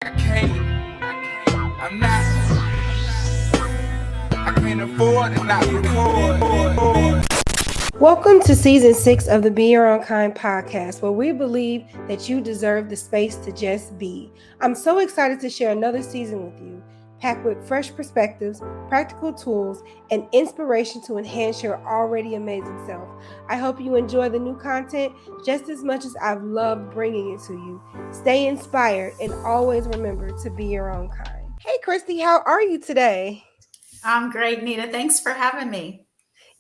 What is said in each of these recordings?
I'm not. I can't afford to not record. Welcome to season 6 of the Be Your Own Kind podcast, where we believe that you deserve the space to just be. I'm so excited to share another season with you, packed with fresh perspectives, practical tools, and inspiration to enhance your already amazing self. I hope you enjoy the new content just as much as I've loved bringing it to you. Stay inspired and always remember to be your own kind. Hey, Cristie, how are you today? I'm great, Nita. Thanks for having me.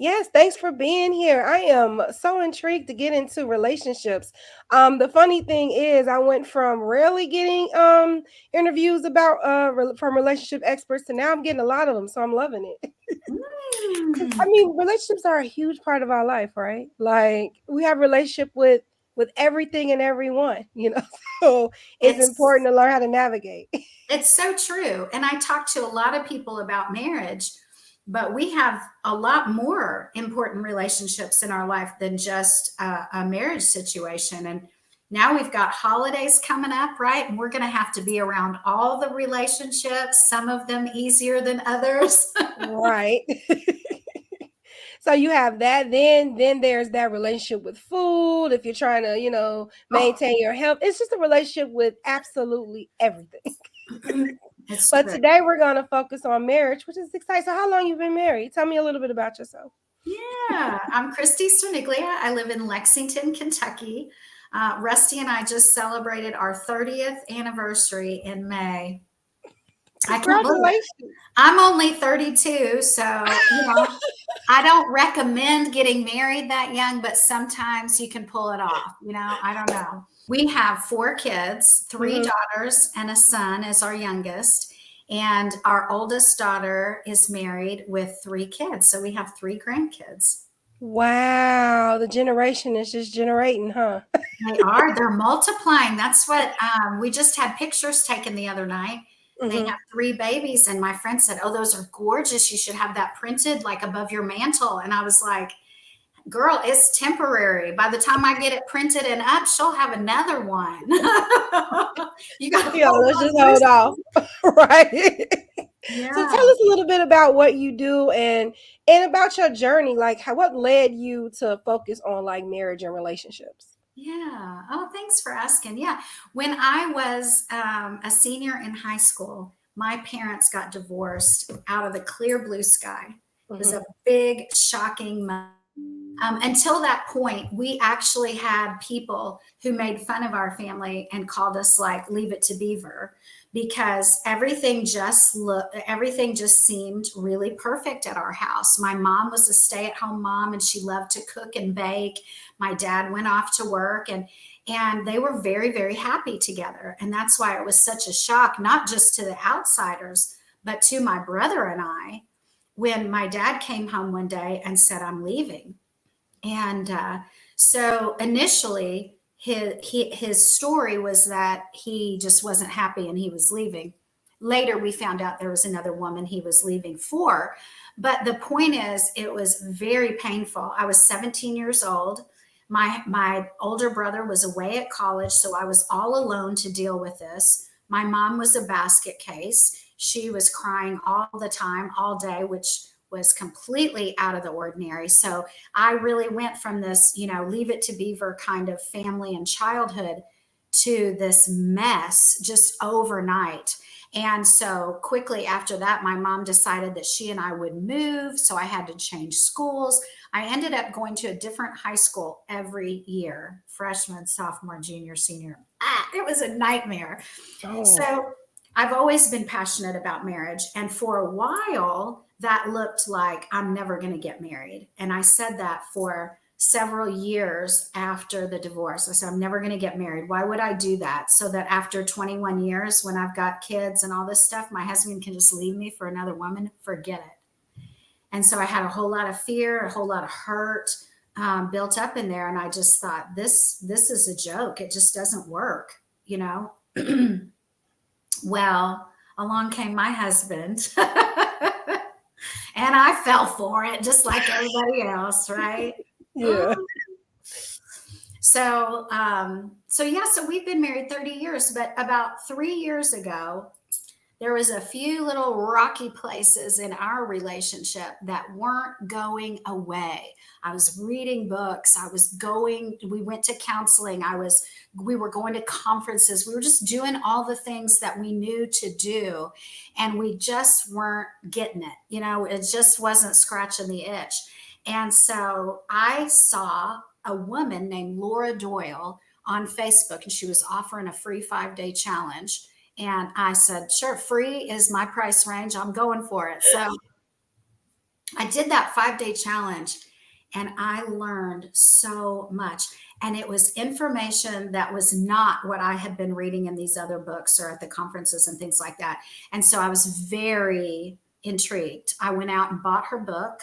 Yes, thanks for being here. I am so intrigued to get into relationships. The funny thing is, I went from rarely getting interviews about from relationship experts to now I'm getting a lot of them, so I'm loving it. Because I mean, relationships are a huge part of our life, right? Like we have relationship with everything and everyone, So it's It's important to learn how to navigate. it's so true. And I talk to a lot of people about marriage, but we have a lot more important relationships in our life than just a marriage situation. And now we've got holidays coming up, right? And we're going to have to be around all the relationships, some of them easier than others. Right. So you have that. Then there's that relationship with food. If you're trying to, Oh, maintain your health, it's just a relationship with absolutely everything. it's But true. today we're gonna focus on marriage, which is exciting. So how long you been married? Tell me a little bit about yourself. Yeah, I'm Cristie Cerniglia. I live in Lexington, Kentucky. Rusty and I just celebrated our 30th anniversary in May. I can't believe it. Congratulations. I'm only 32, so I don't recommend getting married that young, but sometimes you can pull it off. I don't know. We have 4 kids, 3 Mhm. daughters, and a son as our youngest. And our oldest daughter is married with 3 kids. So we have 3 grandkids. Wow, the generation is just generating, huh? They're multiplying. That's what we just had pictures taken the other night. And they Mhm. have 3 babies. And my friend said, "Oh, those are gorgeous. You should have that printed like above your mantle." And I was like, "Girl, it's temporary. By the time I get it printed and up, she'll have another one." You got to Yeah, hold let's on just hold off. loosely. Right. So Yeah. tell us a little bit about what you do and about your journey. Like what led you to focus on like marriage and relationships? Yeah. Oh, thanks for asking. Yeah. When I was a senior in high school, my parents got divorced out of the clear blue sky. It was Mhm. a big, shocking moment. Until that point, we actually had people who made fun of our family and called us like "Leave It to Beaver" because everything just seemed really perfect at our house. My mom was a stay-at-home mom and she loved to cook and bake. My dad went off to work and they were very, very happy together. And that's why it was such a shock, not just to the outsiders, but to my brother and I, when my dad came home one day and said, "I'm leaving." And so initially, his story was that he just wasn't happy and he was leaving. Later, we found out there was another woman he was leaving for. But the point is, it was very painful. I was 17 years old. My older brother was away at college, so I was all alone to deal with this. My mom was a basket case. She was crying all the time, all day, which was completely out of the ordinary. So I really went from this, leave it to beaver kind of family and childhood to this mess just overnight. And so quickly after that, my mom decided that she and I would move. So I had to change schools. I ended up going to a different high school every year, freshman, sophomore, junior, senior. It was a nightmare. Oh. So I've always been passionate about marriage. And for a while, that looked like I'm never going to get married. And I said that for several years after the divorce. I said, "I'm never going to get married. Why would I do that? So that after 21 years, when I've got kids and all this stuff, my husband can just leave me for another woman? Forget it." And so I had a whole lot of fear, a whole lot of hurt built up in there. And I just thought, this is a joke. It just doesn't work, you know? Well, along came my husband. And I fell for it just like everybody else, right? Yeah. So we've been married 30 years, but about 3 years ago, there was a few little rocky places in our relationship that weren't going away. I was reading books. We went to counseling. We were going to conferences. We were just doing all the things that we knew to do. And we just weren't getting it. It just wasn't scratching the itch. And so I saw a woman named Laura Doyle on Facebook, and she was offering a free 5-day challenge. And I said, sure, free is my price range. I'm going for it. So I did that 5-day challenge, and I learned so much. And it was information that was not what I had been reading in these other books or at the conferences and things like that. And so I was very intrigued. I went out and bought her book,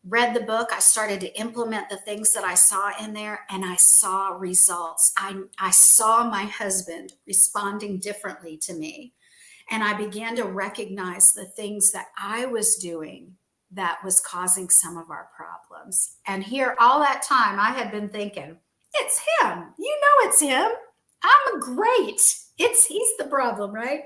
read the book. I started to implement the things that I saw in there, and I saw results. I saw my husband responding differently to me. And I began to recognize the things that I was doing that was causing some of our problems. And here, all that time, I had been thinking, it's him. It's him. I'm great. He's the problem, right?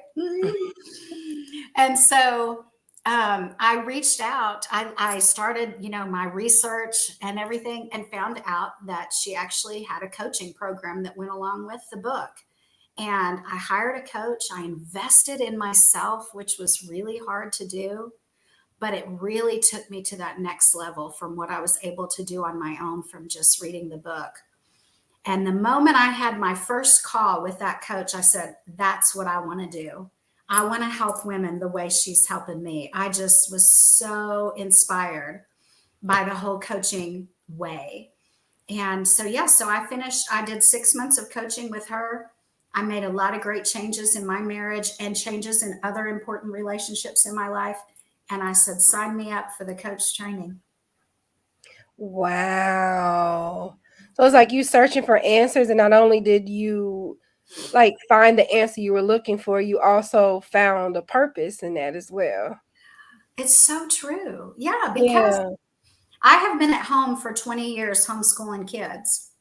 And so I reached out. I started, my research and everything, and found out that she actually had a coaching program that went along with the book. And I hired a coach. I invested in myself, which was really hard to do, but it really took me to that next level from what I was able to do on my own from just reading the book. And the moment I had my first call with that coach, I said, that's what I want to do. I want to help women the way she's helping me. I just was so inspired by the whole coaching way. And so I did 6 months of coaching with her. I made a lot of great changes in my marriage and changes in other important relationships in my life. And I said, sign me up for the coach training. Wow. So it's like you searching for answers, and not only did you find the answer you were looking for, you also found a purpose in that as well. It's so true. Yeah, because I have been at home for 20 years homeschooling kids.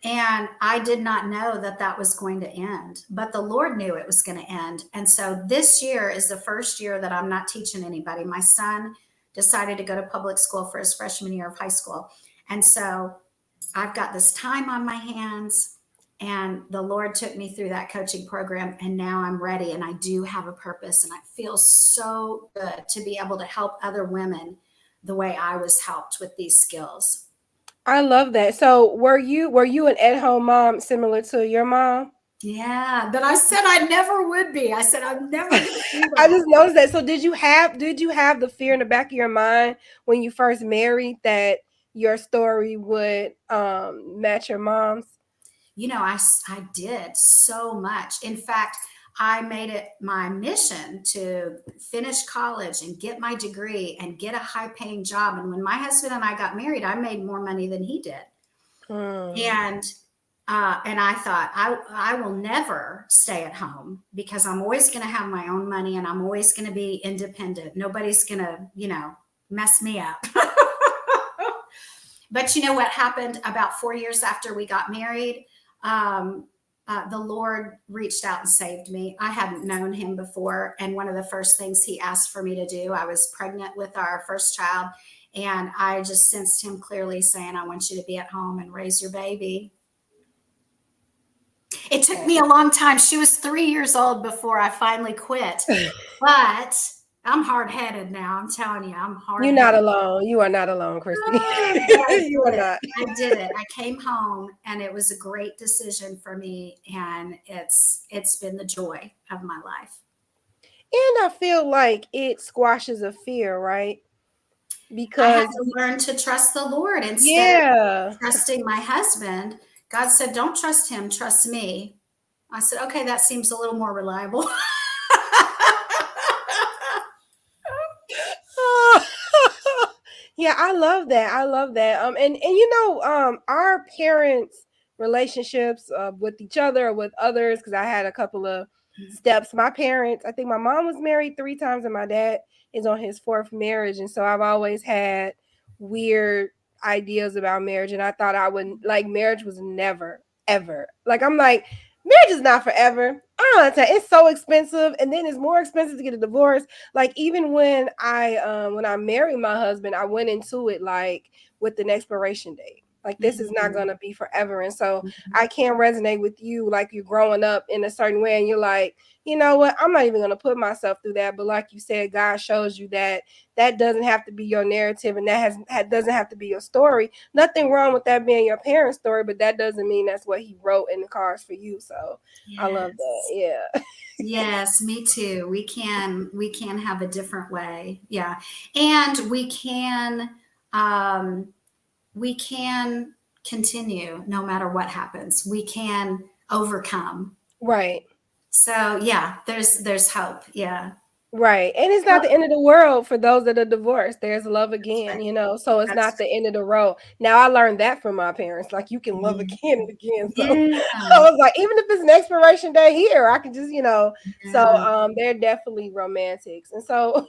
And I did not know that that was going to end, but the Lord knew it was going to end. And so this year is the first year that I'm not teaching anybody. My son decided to go to public school for his freshman year of high school. And so I've got this time on my hands, and the Lord took me through that coaching program, and now I'm ready, and I do have a purpose, and I feel so good to be able to help other women the way I was helped with these skills. I love that. So were you an at-home mom similar to your mom? Yeah, but I said I never would be. I said I'm never going to do I that. just noticed that. So did you have the fear in the back of your mind when you first married that your story would match your mom's? I did so much. In fact, I made it my mission to finish college and get my degree and get a high paying job. And when my husband and I got married, I made more money than he did. And I thought I will never stay at home because I'm always going to have my own money and I'm always going to be independent. Nobody's going to, mess me up. But you know what happened about 4 years after we got married? The Lord reached out and saved me. I hadn't known him before. And one of the first things he asked for me to do, I was pregnant with our first child. And I just sensed him clearly saying, I want you to be at home and raise your baby. It took me a long time. She was 3 years old before I finally quit. But I'm hard-headed now. I'm telling you, I'm hard-headed. You're not alone. You are not alone, Cristie. You are not. I did it. I came home, and it was a great decision for me, and it's been the joy of my life. And I feel like it squashes a fear, right? Because I had to learn to trust the Lord instead of trusting my husband. God said, don't trust him, trust me. I said, okay, that seems a little more reliable. Yeah, I love that. I love that. And our parents' relationships with each other or with others, because I had a couple of steps. My parents, I think my mom was married 3 times, and my dad is on his 4th marriage, and so I've always had weird ideas about marriage, and I thought I would like marriage was never ever like I'm like marriage is not forever. I don't understand. It's so expensive, and then it's more expensive to get a divorce. Like even when I married my husband, I went into it like with an expiration date. Like this is not Mhm. gonna be forever, and so Mhm. I can't resonate with you. Like you're growing up in a certain way, and you're like, you know what? I'm not even gonna put myself through that. But like you said, God shows you that that doesn't have to be your narrative, and doesn't have to be your story. Nothing wrong with that being your parents' story, but that doesn't mean that's what He wrote in the cards for you. So I love that. Yes. Yeah. Yes, me too. We can have a different way. Yeah. And um we can continue no matter what happens. We can overcome. Right. So yeah, there's hope. Yeah. Right. And it's not Well, the end of the world for those that are divorced. There's love that's again, right. you know. So it's That's not the end of the road. Now I learned that from my parents. Like you can love true. again and again. So Yeah. I was like, even if it's an expiration day here, I can just, you know. So Yeah. they're definitely romantics. And so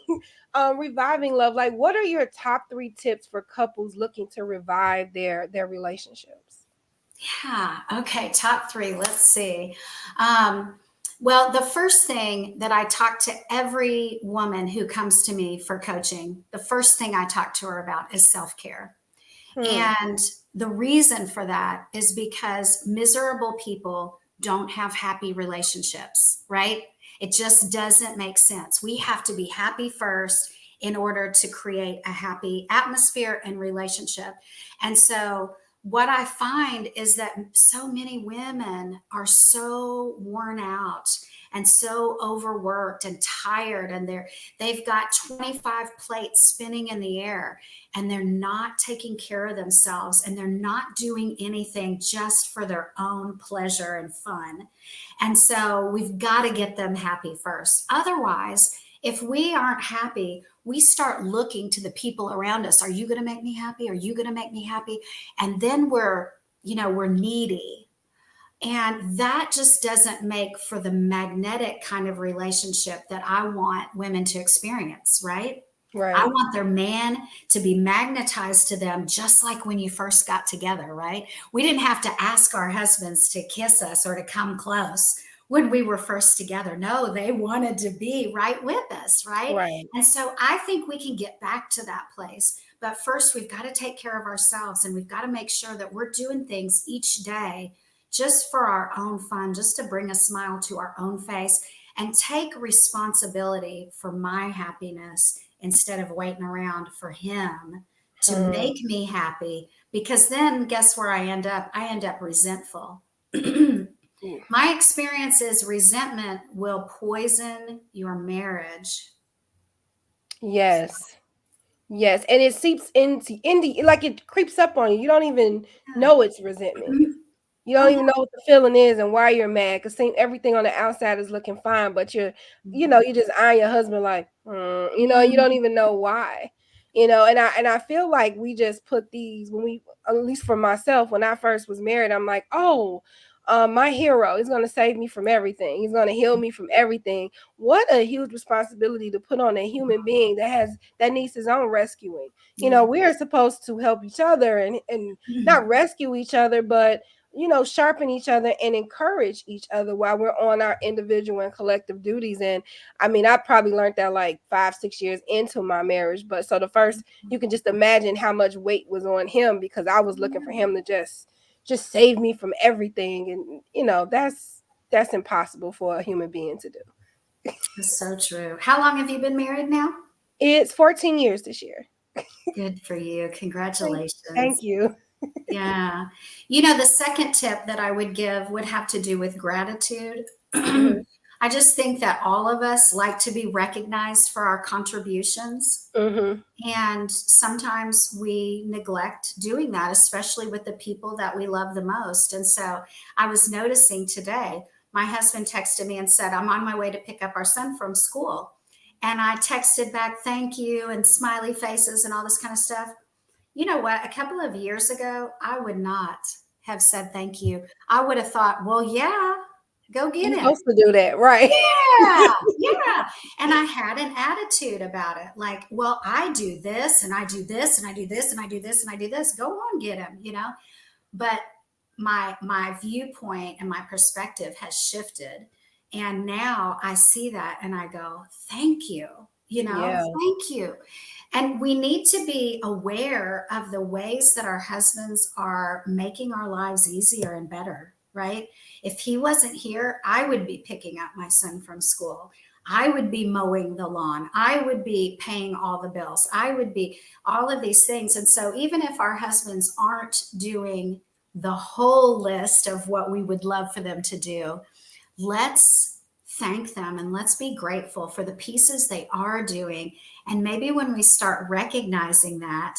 reviving love, like what are your top 3 tips for couples looking to revive their relationships? Yeah. Okay. Top three. Let's see. Um, well, the first thing that I talk to every woman who comes to me for coaching, the first thing I talk to her about is self care. Hmm. And the reason for that is because miserable people don't have happy relationships, right? It just doesn't make sense. We have to be happy first in order to create a happy atmosphere and relationship. And so, what I find is that so many women are so worn out and so overworked and tired, and they've got 25 plates spinning in the air, and they're not taking care of themselves, and they're not doing anything just for their own pleasure and fun. And so we've got to get them happy first. Otherwise, if we aren't happy, we start looking to the people around us. Are you going to make me happy? Are you going to make me happy? And then we're needy. And that just doesn't make for the magnetic kind of relationship that I want women to experience, right? I Right. want their man to be magnetized to them just like when you first got together, right? We didn't have to ask our husbands to kiss us or to come close when we were first together. No, they wanted to be right with us, right? Right. And so I think we can get back to that place. But first, we've got to take care of ourselves, and we've got to make sure that we're doing things each day just for our own fun, just to bring a smile to our own face and take responsibility for my happiness instead of waiting around for him to Hmm. make me happy. Because then guess where I end up? I end up resentful. My experience is resentment will poison your marriage. Yes. Yes, and it seeps into like it creeps up on you. You don't even Yeah. know it's resentment. You Oh, don't yeah. even know what the feeling is and why you're mad because everything on the outside is looking fine, but you just eyeing your husband like, you don't even know why, and I feel like we just put these when we, at least for myself, when I first was married, I'm like, oh, my hero is going to save me from everything. He's going to heal me from everything. What a huge responsibility to put on a human being that needs his own rescuing. Yeah. We are supposed to help each other and not rescue each other, but sharpen each other and encourage each other while we're on our individual and collective duties. And I mean, I probably learned that like 5-6 years into my marriage. But so the first, you can just imagine how much weight was on him because I was looking for him to just save me from everything. And that's impossible for a human being to do. That's so true. How long have you been married now? It's 14 years this year. Good for you. Thank, Congratulations. thank you. Yeah. The second tip that I would give would have to do with gratitude. Hmm. I just think that all of us like to be recognized for our contributions. Hmm. And sometimes we neglect doing that, especially with the people that we love the most. And so I was noticing today, my husband texted me and said, I'm on my way to pick up our son from school. And I texted back, thank you, and smiley faces and all this kind of stuff. You know what? A couple of years ago, I would not have said thank you. I would have thought, well, yeah. Go get You're him. supposed to do that, right? Yeah, yeah. And I had an attitude about it. Like, well, I do this and I do this and I do this and I do this and I do this. Go on, get him, But my viewpoint and my perspective has shifted. And now I see that and I go, thank you, Yeah. thank you. And we need to be aware of the ways that our husbands are making our lives easier and better, right? If he wasn't here, I would be picking up my son from school. I would be mowing the lawn. I would be paying all the bills. I would be all of these things. And so, even if our husbands aren't doing the whole list of what we would love for them to do, let's thank them and let's be grateful for the pieces they are doing. And maybe when we start recognizing that,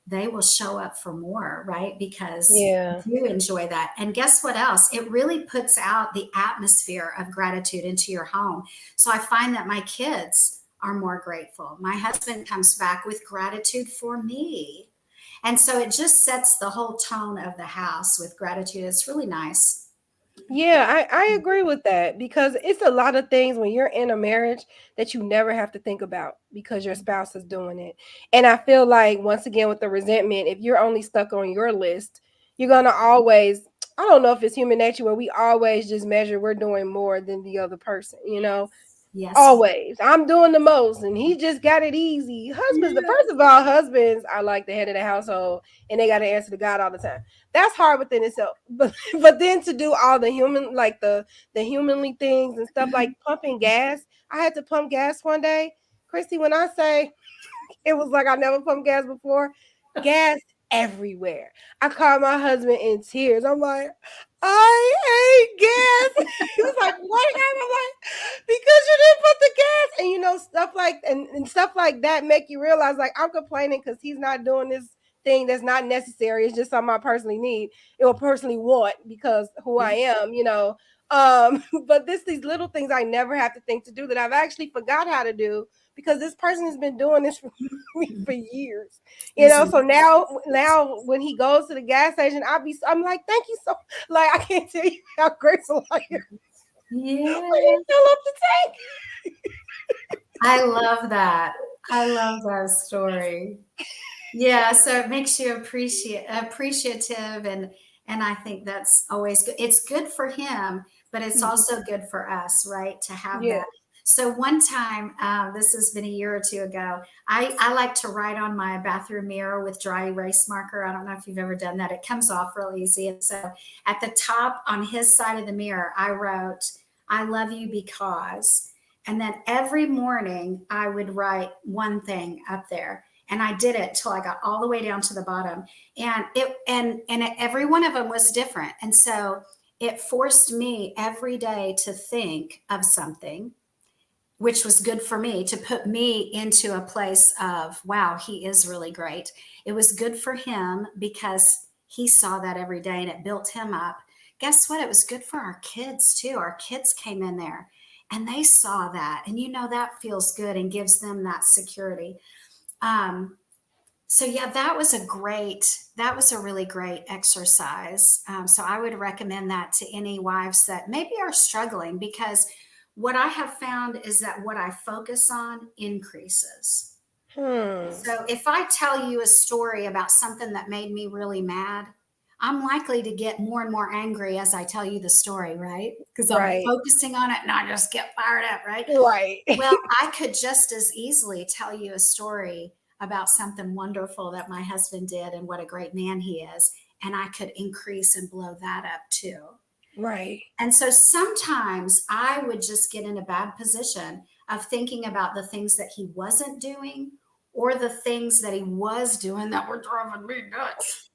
they will show up for more, right? Because Yeah. you enjoy that. And guess what else? It really puts out the atmosphere of gratitude into your home. So I find that my kids are more grateful. My husband comes back with gratitude for me. And so it just sets the whole tone of the house with gratitude. It's really nice. Yeah, I agree with that because it's a lot of things when you're in a marriage that you never have to think about because your spouse is doing it. And I feel like, once again, with the resentment, if you're only stuck on your list, you're going to always, I don't know if it's human nature where we always just measure we're doing more than the other person, Yes. Always. I'm doing the most and he just got it easy. Husbands, the first of all, husbands are like the head of the household and they got to answer to God all the time. That's hard within itself. But then to do all the human, like the humanly things and stuff like pumping gas. I had to pump gas one day. Cristie, when I say it was like I never pumped gas before. Gas everywhere. I called my husband in tears. I'm like, I hate gas. He was like, what happened? I'm like, because you didn't put the gas. And stuff like and stuff like that make you realize like I'm complaining because he's not doing this thing that's not necessary. It's just something I personally need. It will personally want because who I am. But these little things I never have to think to do that I've actually forgot how to do because this person has been doing this for me for years. So now when he goes to the gas station, I'm like, thank you so, like, I can't tell you how grateful I am Yeah. when he fill up the tank. I love that. I love that story. Yeah, so it makes you appreciative and I think that's always good. It's good for him, but it's also good for us, right? To have Yeah. that. So one time, this has been a year or two ago, I like to write on my bathroom mirror with dry erase marker. I don't know if you've ever done that. It comes off real easy. And so at the top on his side of the mirror, I wrote, I love you because. And then every morning I would write one thing up there. And I did it till I got all the way down to the bottom. Every one of them was different. And so it forced me every day to think of something which was good for me to put me into a place of, wow, he is really great. It was good for him because he saw that every day and it built him up. Guess what? It was good for our kids too. Our kids came in there and they saw that. And that feels good and gives them that security. So yeah, that was a really great exercise. So I would recommend that to any wives that maybe are struggling because what I have found is that what I focus on increases. Hmm. So if I tell you a story about something that made me really mad, I'm likely to get more and more angry as I tell you the story, right? Because I'm Right. focusing on it and I just get fired up, right? Right. Well, I could just as easily tell you a story about something wonderful that my husband did and what a great man he is. And I could increase and blow that up too. Right. And so sometimes I would just get in a bad position of thinking about the things that he wasn't doing or the things that he was doing that were driving me nuts.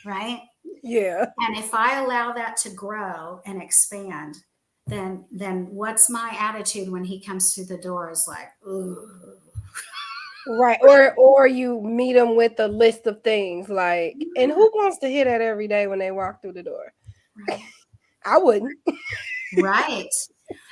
Right. Yeah. And if I allow that to grow and expand, then what's my attitude when he comes through the door is like, ooh. Right. Or you meet them with a list of things like, and who wants to hear that every day when they walk through the door? Right. I wouldn't. Right.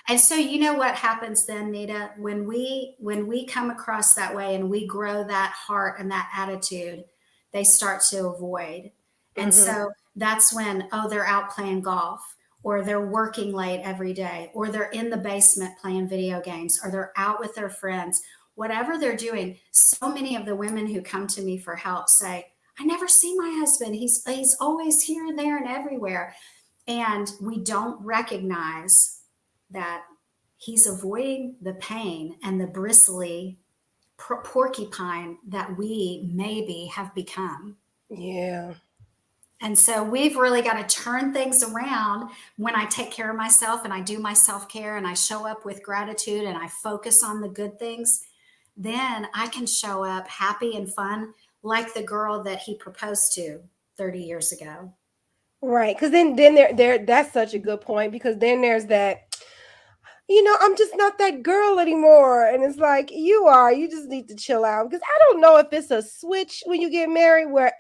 And so you know what happens then, Nita, when we come across that way and we grow that heart and that attitude, they start to avoid. And Mm-hmm. so that's when, oh, they're out playing golf or they're working late every day, or they're in the basement playing video games, or they're out with their friends, whatever they're doing. So many of the women who come to me for help say, I never see my husband. He's always here and there and everywhere. And we don't recognize that he's avoiding the pain and the bristly porcupine that we maybe have become. Yeah. And so we've really got to turn things around when I take care of myself and I do my self care and I show up with gratitude and I focus on the good things. Then I can show up happy and fun like the girl that he proposed to 30 years ago. Right. Because then there that's such a good point, because then there's that, I'm just not that girl anymore. And it's like, you just need to chill out. Because I don't know if it's a switch when you get married where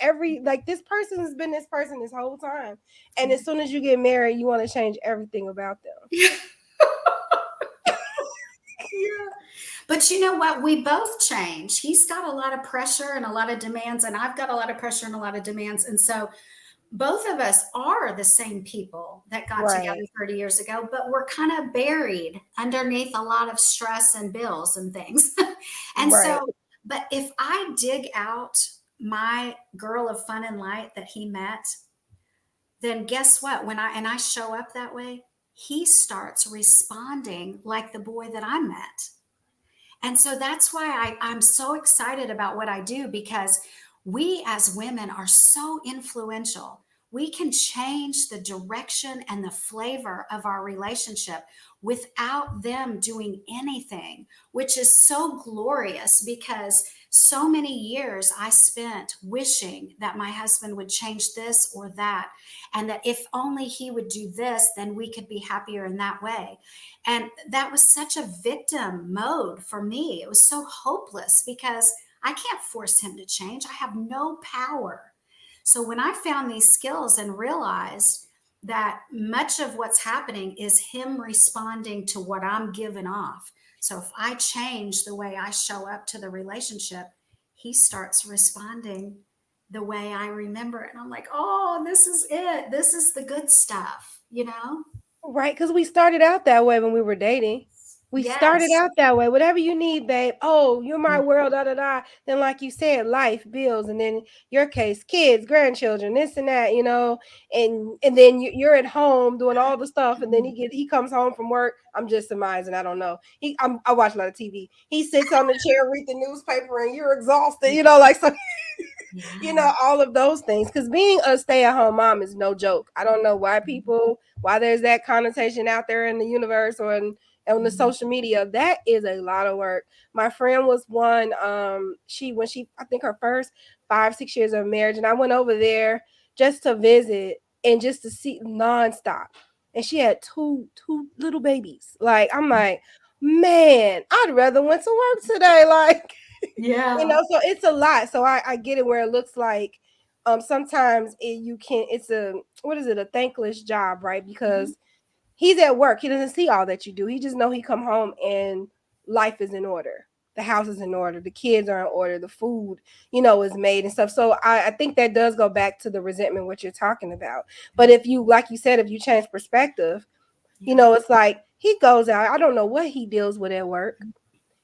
like this person has been this person this whole time. And as soon as you get married, you want to change everything about them. Yeah. Yeah. But you know what? We both change. He's got a lot of pressure and a lot of demands, and I've got a lot of pressure and a lot of demands. And so both of us are the same people that got together Right. 30 years ago, but we're kind of buried underneath a lot of stress and bills and things. And Right. so, but if I dig out my girl of fun and light that he met, then guess what? When I show up that way, he starts responding like the boy that I met. And so that's why I'm so excited about what I do, because we as women are so influential. We can change the direction and the flavor of our relationship without them doing anything, which is so glorious, because so many years I spent wishing that my husband would change this or that, and that if only he would do this, then we could be happier in that way. And that was such a victim mode for me. It was so hopeless because I can't force him to change. I have no power. So when I found these skills and realized that much of what's happening is him responding to what I'm giving off. So if I change the way I show up to the relationship, he starts responding the way I remember it. And I'm like, oh, this is it. This is the good stuff, you know? Right, because we started out that way when we were dating. We started Yes. out that way. Whatever you need, babe. Oh, you're my world, da da da. Then, like you said, life, bills, and then your case, kids, grandchildren, this and that, and then you're at home doing all the stuff, and then he comes home from work. I'm just surmising. I don't know. I watch a lot of TV. He sits on the chair, read the newspaper, and you're exhausted. Like so. Yeah. All of those things. Because being a stay-at-home mom is no joke. I don't know why there's that connotation out there in the universe or on the social media. That is a lot of work. My friend was one. When she I think her first 5-6 years of marriage, and I went over there just to visit and just to see nonstop. And she had two little babies. Like I'm like, man, I'd rather went to work today. Like Yeah. so it's a lot. So I get it where it looks like sometimes you can it's a what is it, a thankless job, right? Mhm. Because he's at work. He doesn't see all that you do. He just know he come home and life is in order. The house is in order. The kids are in order. The food, is made and stuff. So I think that does go back to the resentment, what you're talking about. But if you, like you said, if you change perspective, Yeah. it's like he goes out. I don't know what he deals with at work.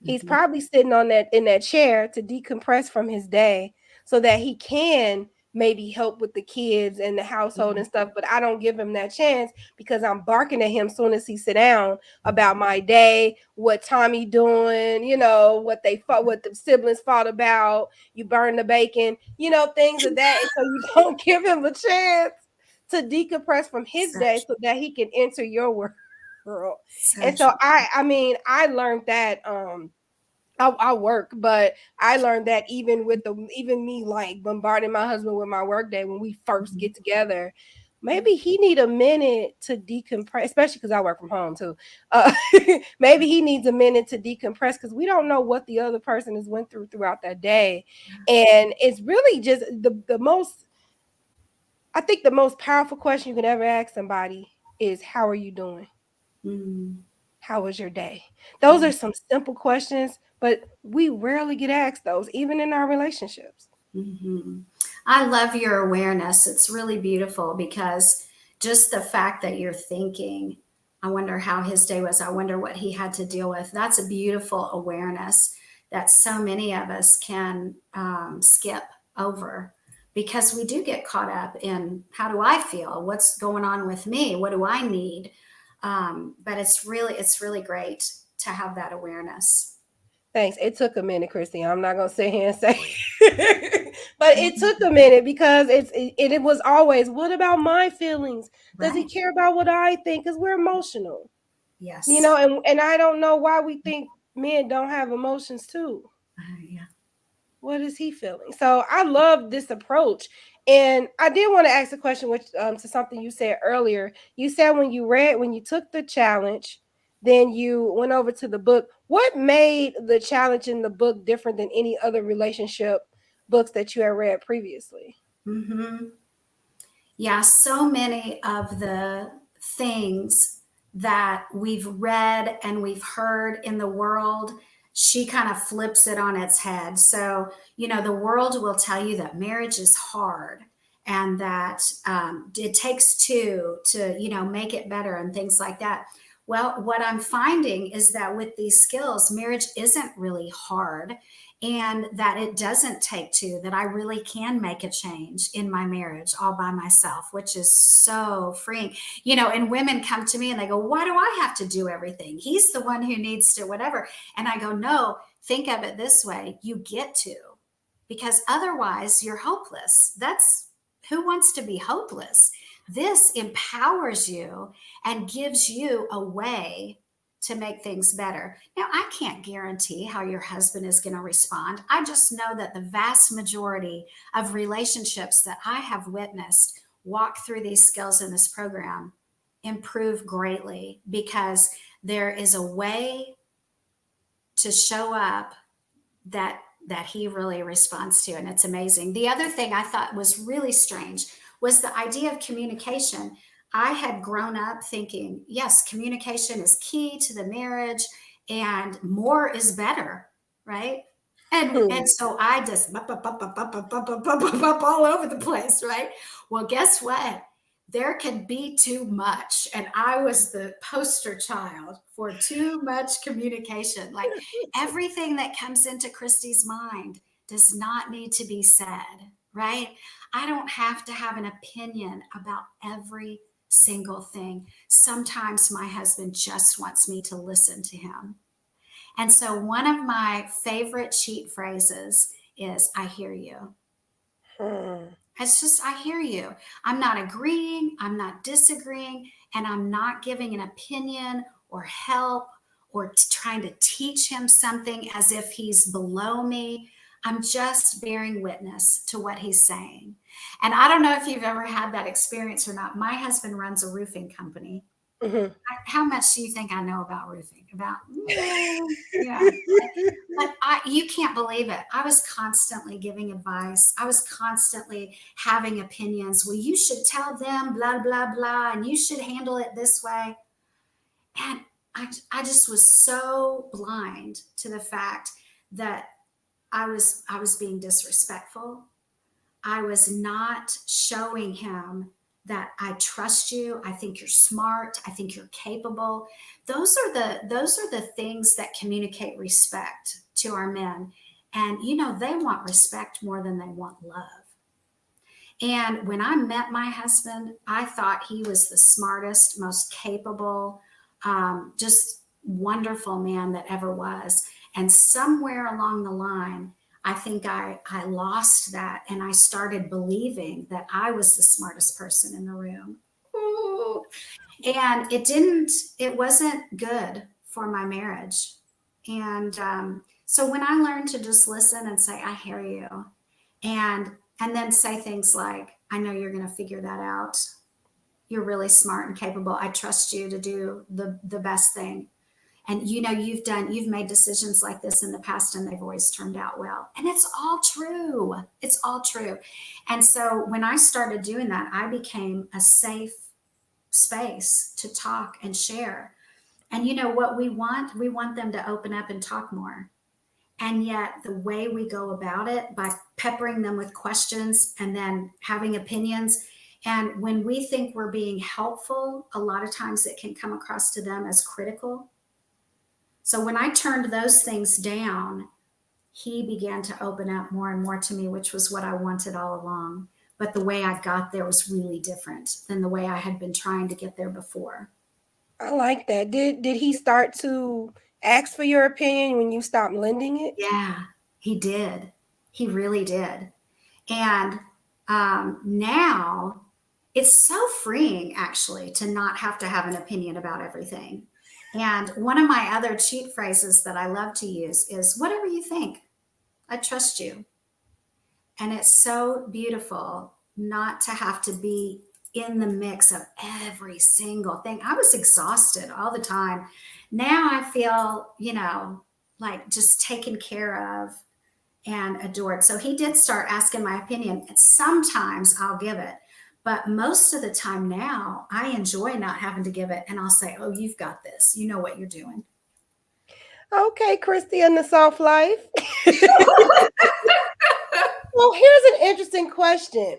He's Mhm. probably sitting on that in that chair to decompress from his day so that he can maybe help with the kids and the household Yeah. and stuff. But I don't give him that chance because I'm barking at him soon as he sit down about my day, what Tommy doing, what they fought, what the siblings fought about, you burn the bacon, things of that. And so you don't give him a chance to decompress from his So day so that he can enter your world. so And so true. I mean, I learned that I work, but I learned that even me like bombarding my husband with my work day when we first Mhm. get together, maybe he need a minute to decompress, especially because I work from home too. Uh, maybe he needs a minute to decompress because we don't know what the other person has went through throughout that day, and it's really just the most. I think the most powerful question you can ever ask somebody is, "How are you doing? Mm. How was your day?" Those are Yeah. some simple questions, but we rarely get asked those, even in our relationships. Mhm. I love your awareness. It's really beautiful because just the fact that you're thinking, I wonder how his day was. I wonder what he had to deal with. That's a beautiful awareness that so many of us can skip over, because we do get caught up in, how do I feel? What's going on with me? What do I need? But it's really great to have that awareness. Thanks. It took a minute, Cristie. I'm not gonna sit here and say, but it took a minute because it was always, what about my feelings? Does he Right. care about what I think? Because we're emotional, Yes. and I don't know why we think men don't have emotions too. Yeah. What is he feeling? So I love this approach. And I did want to ask a question, which to something you said earlier. You said when you took the challenge, then you went over to the book. What made the challenge in the book different than any other relationship books that you had read previously? Mm-hmm. Yeah, so many of the things that we've read and we've heard in the world, she kind of flips it on its head. So, the world will tell you that marriage is hard and that it takes two to, make it better and things like that. Well, what I'm finding is that with these skills, marriage isn't really hard, and that it doesn't take two, that I really can make a change in my marriage all by myself, which is so freeing. And women come to me and they go, why do I have to do everything? He's the one who needs to, whatever. And I go, no, think of it this way: you get to, because otherwise you're hopeless. That's, who wants to be hopeless? This empowers you and gives you a way to make things better. Now, I can't guarantee how your husband is going to respond. I just know that the vast majority of relationships that I have witnessed walk through these skills in this program improve greatly, because there is a way to show up that he really responds to, and it's amazing. The other thing I thought was really strange was the idea of communication. I had grown up thinking, yes, communication is key to the marriage and more is better, right? And Hmm. so I just all over the place, right? Well, guess what? There can be too much. And I was the poster child for too much communication. Like, everything that comes into Cristie's mind does not need to be said, right? I don't have to have an opinion about every single thing. Sometimes my husband just wants me to listen to him. And so one of my favorite cheat phrases is, I hear you. Hmm. It's just, I hear you. I'm not agreeing, I'm not disagreeing, and I'm not giving an opinion or help or trying to teach him something as if he's below me. I'm just bearing witness to what he's saying. And I don't know if you've ever had that experience or not. My husband runs a roofing company. Mhm. How much do you think I know about roofing? About, yeah. But you can't believe it. I was constantly giving advice. I was constantly having opinions. Well, you should tell them blah, blah, blah, and you should handle it this way. And I just was so blind to the fact that I was being disrespectful. I was not showing him that I trust you. I think you're smart. I think you're capable. Those are the things that communicate respect to our men. And they want respect more than they want love. And when I met my husband, I thought he was the smartest, most capable, just wonderful man that ever was. And somewhere along the line, I think I lost that, and I started believing that I was the smartest person in the room. Ooh. And it wasn't good for my marriage. And so when I learned to just listen and say, I hear you, and then say things like, I know you're going to figure that out. You're really smart and capable. I trust you to do the best thing. And you've made decisions like this in the past and they've always turned out well. And it's all true. It's all true. And so when I started doing that, I became a safe space to talk and share. And what we want? We want them to open up and talk more. And yet, the way we go about it, by peppering them with questions and then having opinions, And when we think we're being helpful, a lot of times it can come across to them as critical. So when I turned those things down, he began to open up more and more to me, which was what I wanted all along. But the way I got there was really different than the way I had been trying to get there before. I like that. Did he start to ask for your opinion when you stopped lending it? Yeah, he did. He really did. And now it's so freeing, actually, to not have to have an opinion about everything. And one of my other cheat phrases that I love to use is whatever you think, I trust you. And it's so beautiful not to have to be in the mix of every single thing. I was exhausted all the time. Now I feel, like just taken care of and adored. So he did start asking my opinion. And sometimes I'll give it. But most of the time now, I enjoy not having to give it. And I'll say, oh, you've got this. You know what you're doing. Okay, Cristie and the soft life. Well, here's an interesting question.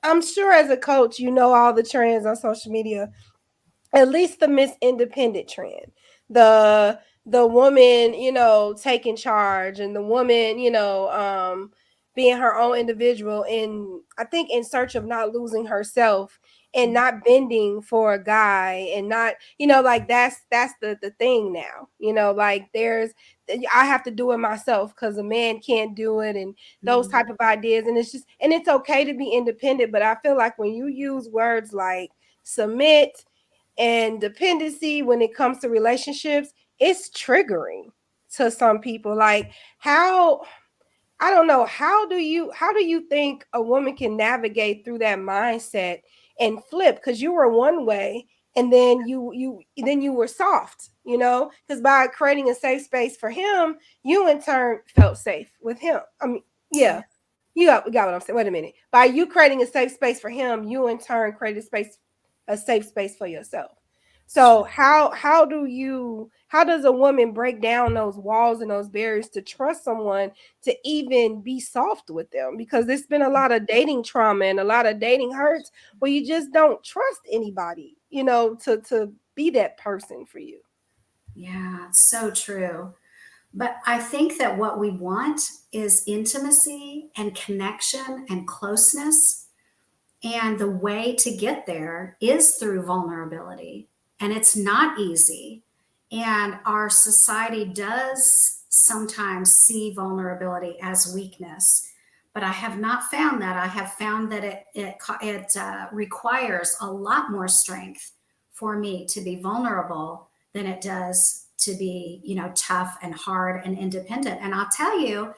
I'm sure as a coach, you know all the trends on social media, at least the Miss Independent trend. The the woman, taking charge, and the woman, being her own individual, in I think in search of not losing herself and not bending for a guy, and not, like that's the thing now. Like I have to do it myself because a man can't do it, and those type of ideas. And it's okay to be independent, but I feel like when you use words like submit and dependency when it comes to relationships, it's triggering to some people. Like, how, I don't know, how do you think a woman can navigate through that mindset and flip? Because you were one way, and then you were soft, because by creating a safe space for him, you in turn felt safe with him. I mean, yeah, you got what I'm saying. Wait a minute. By you creating a safe space for him, you in turn created a safe space for yourself. So how does a woman break down those walls and those barriers to trust someone, to even be soft with them? Because there's been a lot of dating trauma and a lot of dating hurts where you just don't trust anybody, to be that person for you. Yeah, so true. But I think that what we want is intimacy and connection and closeness. And the way to get there is through vulnerability. And it's not easy. And our society does sometimes see vulnerability as weakness. But I have not found that. I have found that it requires a lot more strength for me to be vulnerable than it does to be, tough and hard and independent. And I'll tell you,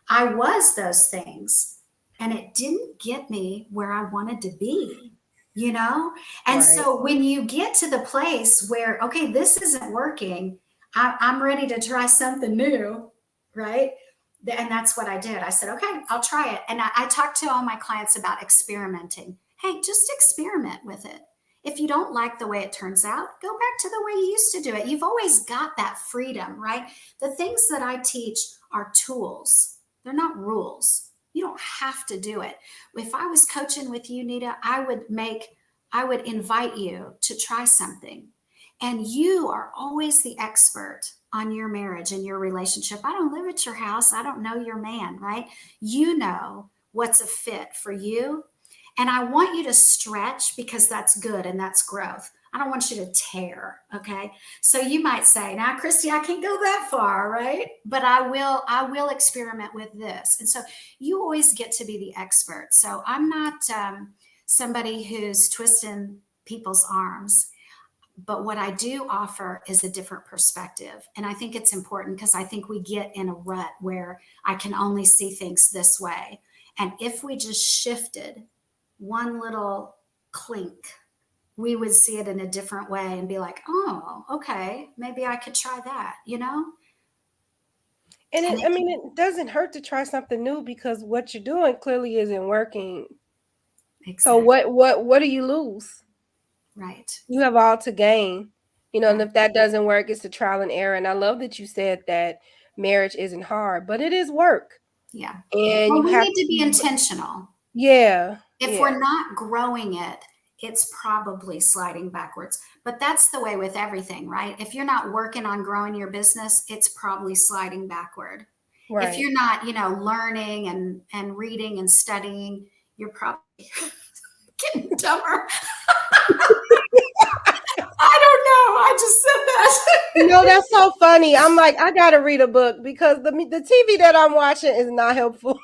I was those things, and it didn't get me where I wanted to be, you know? And Right. so when you get to the place where, okay, this isn't working, I'm ready to try something new, right? And that's what I did. I said, okay, I'll try it. And I talked to all my clients about experimenting. Hey, just experiment with it. If you don't like the way it turns out, go back to the way you used to do it. You've always got that freedom, right? The things that I teach are tools, they're not rules. You don't have to do it. If I was coaching with you, Nita, I would invite you to try something. And you are always the expert on your marriage and your relationship. I don't live at your house. I don't know your man, right? You know what's a fit for you. And I want you to stretch because that's good and that's growth. I don't want you to tear. Okay. So you might say, now, Cristie, I can't go that far, right? But I will experiment with this. And so you always get to be the expert. So I'm not somebody who's twisting people's arms. But what I do offer is a different perspective. And I think it's important because I think we get in a rut where I can only see things this way. And if we just shifted one little clink, we would see it in a different way and be like, oh, okay, maybe I could try that, And And it doesn't hurt to try something new, because what you're doing clearly isn't working. So exactly what do you lose? right. You have all to gain. And Right. if that doesn't work, it's a trial and error. And I love that you said that marriage isn't hard, but it is work. Yeah. And Well, you we have need to to be be intentional. Yeah. If Yeah. we're not growing it, it's probably sliding backwards. But that's the way with everything, right? If you're not working on growing your business, it's probably sliding backward. If Right. you're not, learning and reading and studying, you're probably getting dumber. I don't know. I just said that. That's so funny. I'm like, I gotta read a book because the TV that I'm watching is not helpful.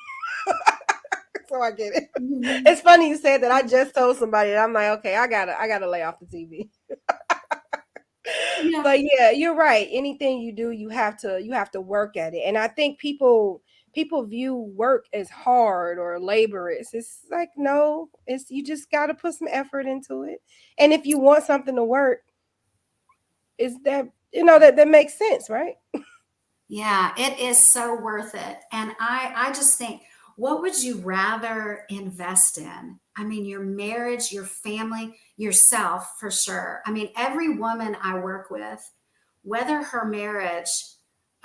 So I get it. Mhm. It's funny you said that. I just told somebody that I'm like, okay, I gotta lay off the TV. Yeah. But yeah, you're right. Anything you do, you have to work at it. And I think people view work as hard or laborious. It's like, no, it's you just gotta put some effort into it. And if you want something to work, is that that makes sense, right? Yeah, it is so worth it. And I just think, what would you rather invest in? I mean, your marriage, your family, yourself for sure. I mean, every woman I work with, whether her marriage,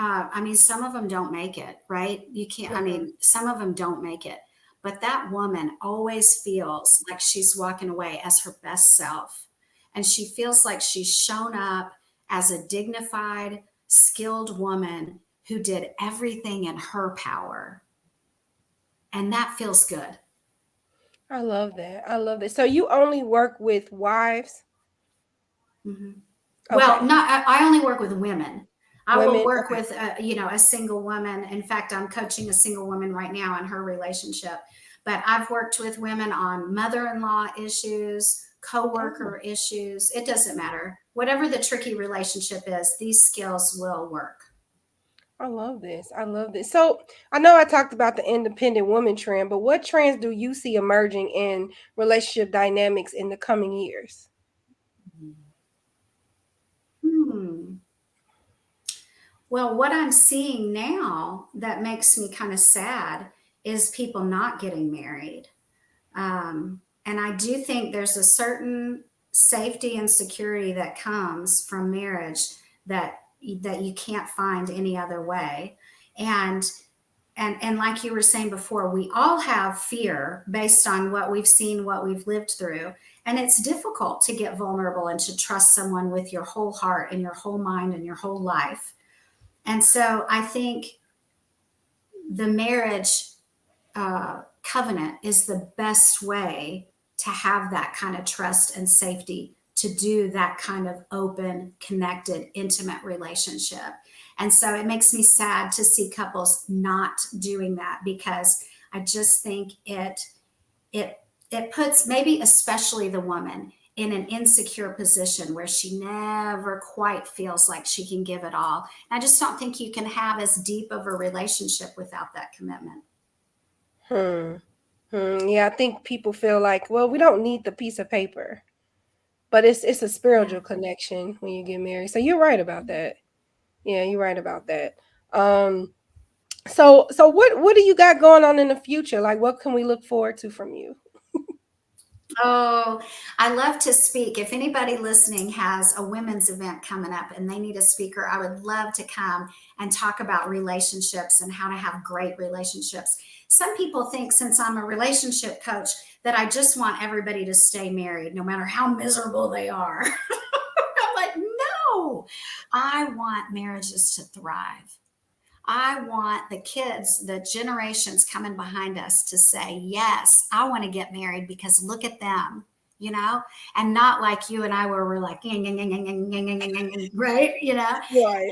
I mean, some of them don't make it, right? You can't, I Mhm. mean, some of them don't make it. But that woman always feels like she's walking away as her best self. And she feels like she's shown up as a dignified, skilled woman who did everything in her power. And that feels good. I love that. I love that. So you only work with wives? Hmm. Well, Okay. not I only work with women. I will Women? work Okay. with a single woman. In fact, I'm coaching a single woman right now in her relationship. But I've worked with women on mother-in-law issues, Oh, coworker issues. It doesn't matter. Whatever the tricky relationship is, these skills will work. I love this. I love this. So I know I talked about the independent woman trend, but what trends do you see emerging in relationship dynamics in the coming years? Hmm. Well, what I'm seeing now that makes me kind of sad is people not getting married. And I do think there's a certain safety and security that comes from marriage that you can't find any other way. And and like you were saying before, we all have fear based on what we've seen, what we've lived through. And it's difficult to get vulnerable and to trust someone with your whole heart and your whole mind and your whole life. And so I think the marriage covenant is the best way to have that kind of trust and safety to do that kind of open, connected, intimate relationship. And so it makes me sad to see couples not doing that because I just think it it puts maybe especially the woman in an insecure position where she never quite feels like she can give it all. And I just don't think you can have as deep of a relationship without that commitment. Hmm. Yeah, I think people feel like, well, we don't need the piece of paper, but it's a Yeah. spiritual connection when you get married. So you're right about that. Yeah, you're right about that. Um, so what do you got going on in the future? Like, what can we look forward to from you? Oh, I love to speak. If anybody listening has a women's event coming up and they need a speaker, I would love to come and talk about relationships and how to have great relationships. Some people think since I'm a relationship coach that I just want everybody to stay married no matter how miserable they are. I'm like, no, I want marriages to thrive. I want the kids, the generations coming behind us to say, yes, I want to get married because look at them, and not like you and I where we're like, right? Right.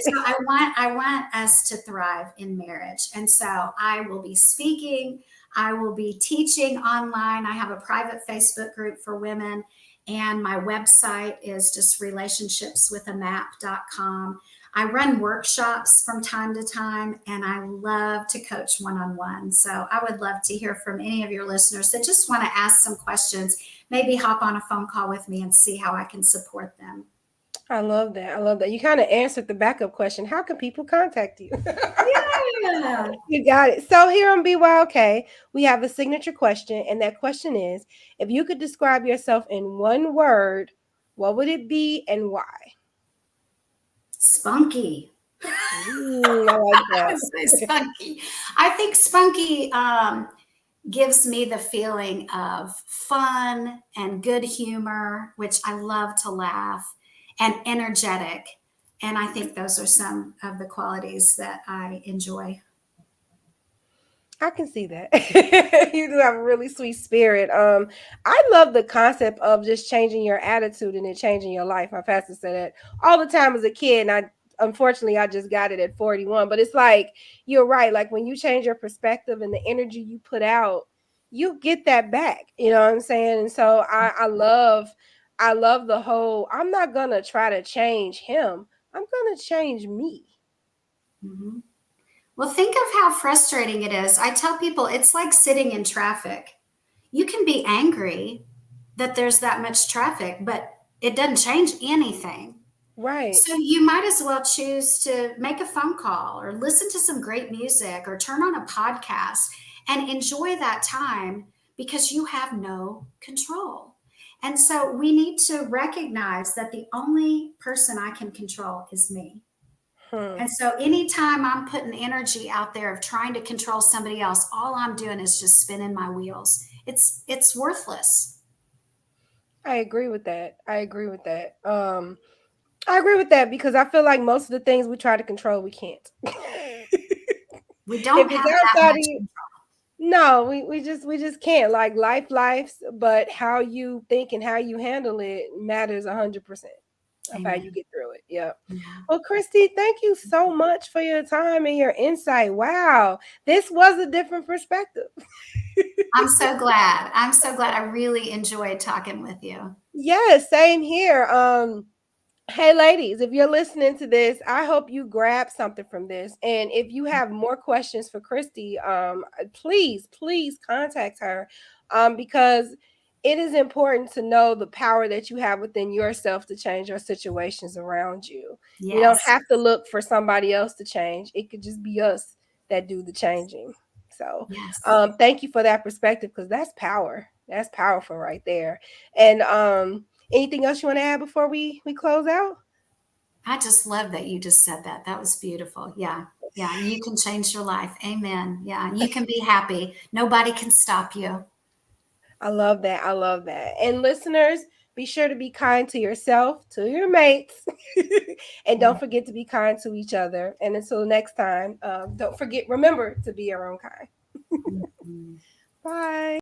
So I want us to thrive in marriage. And so I will be speaking, I will be teaching online. I have a private Facebook group for women, and my website is just relationshipswithamap.com. I run workshops from time to time, and I love to coach one on one. So I would love to hear from any of your listeners that just want to ask some questions, maybe hop on a phone call with me and see how I can support them. I love that. I love that. You kind of answered the backup question. How can people contact you? Yeah. You got it. So here on BYOK, we have a signature question, and that question is: if you could describe yourself in one word, what would it be and why? Spunky. I like I that. would say spunky. I think spunky. gives me the feeling of fun and good humor, which I love to laugh, and energetic. And I think those are some of the qualities that I enjoy. I can see that. You do have a really sweet spirit. I love the concept of just changing your attitude and then changing your life. My pastor said that all the time as a kid, and I unfortunately I just got it at 41. But it's like you're right. Like when you change your perspective and the energy you put out, you get that back. You know what I'm saying? And so I love the whole. I'm not gonna try to change him. I'm gonna change me. Mhm. Well, think of how frustrating it is. I tell people it's like sitting in traffic. You can be angry that there's that much traffic, but it doesn't change anything. Right. So you might as well choose to make a phone call or listen to some great music or turn on a podcast and enjoy that time because you have no control. And so we need to recognize that the only person I can control is me. Hmm. And so anytime I'm putting energy out there of trying to control somebody else, all I'm doing is just spinning my wheels. It's worthless. I agree with that. I agree with that. I agree with that because I feel like most of the things we try to control, we can't. We If don't it's have that outside of much you, control. no, we just can't. Like lives, but how you think and how you handle it matters 100% of how you Amen. get through it. Yeah. Yeah. Well, Cristie, thank you so much for your time and your insight. Wow, this was a different perspective. I'm so glad. I'm so glad. I really enjoyed talking with you. Yes, same here. Hey, ladies, if you're listening to this, I hope you grab something from this. And if you have more questions for Cristie, please contact her because it is important to know the power that you have within yourself to change your situations around you. We don't Yes. have to look for somebody else to change, it could just be us that do the changing. So, Yes. thank you for that perspective because that's power. That's powerful right there. And anything else you want to add before we close out? I just love that you just said that. That was beautiful. Yeah. Yeah. You can change your life. Amen. Yeah. You can be happy. Nobody can stop you. I love that. I love that. And listeners, be sure to be kind to yourself, to your mates, and don't forget to be kind to each other. And until next time, don't forget, remember to be your own kind. Mhm. Bye.